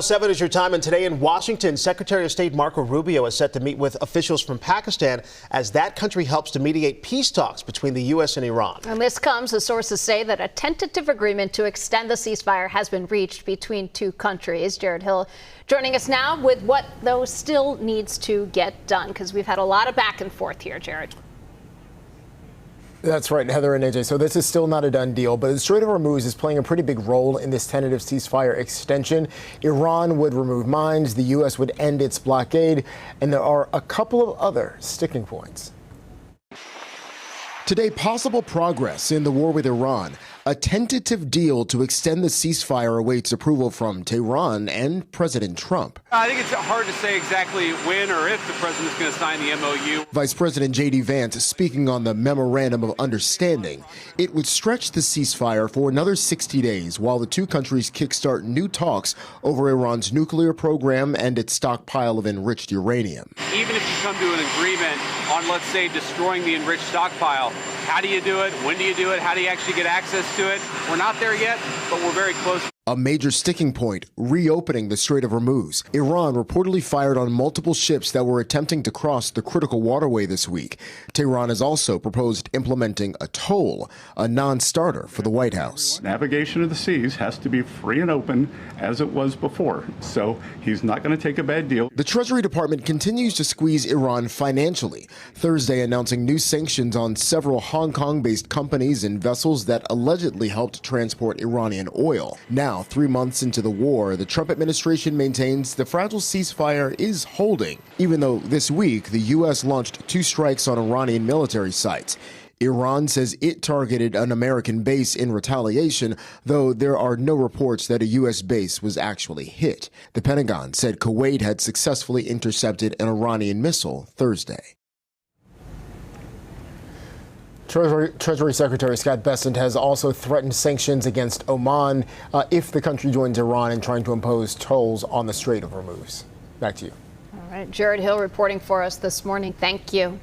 5:07 is your time, and today in Washington, Secretary of State Marco Rubio is set to meet with officials from Pakistan as that country helps to mediate peace talks between the U.S. and Iran. And this comes as sources say that a tentative agreement to extend the ceasefire has been reached between two countries. Jared Hill joining us now with what, though, still needs to get done, because we've had a lot of back and forth here, Jared. That's right, Heather and AJ. So this is still not a done deal, but the Strait of Hormuz is playing a pretty big role in this tentative ceasefire extension. Iran would remove mines, the U.S. would end its blockade, and there are a couple of other sticking points. Today, possible progress in the war with Iran. A tentative deal to extend the ceasefire awaits approval from Tehran and President Trump. I think it's hard to say exactly when or if the president's going to sign the MOU. Vice President J.D. Vance speaking on the Memorandum of Understanding. It would stretch the ceasefire for another 60 days while the two countries kickstart new talks over Iran's nuclear program and its stockpile of enriched uranium. Even if you come to an agreement on, let's say, destroying the enriched stockpile, how do you do it? When do you do it? How do you actually get access to it? We're not there yet, but we're very close. A major sticking point, reopening the Strait of Hormuz. Iran reportedly fired on multiple ships that were attempting to cross the critical waterway this week. Tehran has also proposed implementing a toll, a non-starter for the White House. Navigation of the seas has to be free and open as it was before, so he's not going to take a bad deal. The Treasury Department continues to squeeze Iran financially, Thursday announcing new sanctions on several Hong Kong-based companies and vessels that allegedly helped transport Iranian oil. Now, 3 months into the war, the Trump administration maintains the fragile ceasefire is holding, even though this week the U.S. launched 2 strikes on Iranian military sites. Iran says it targeted an American base in retaliation, though there are no reports that a U.S. base was actually hit. The Pentagon said Kuwait had successfully intercepted an Iranian missile Thursday. Treasury Secretary Scott Bessent has also threatened sanctions against Oman if the country joins Iran in trying to impose tolls on the Strait of Hormuz. Back to you. All right, Jared Hill reporting for us this morning. Thank you.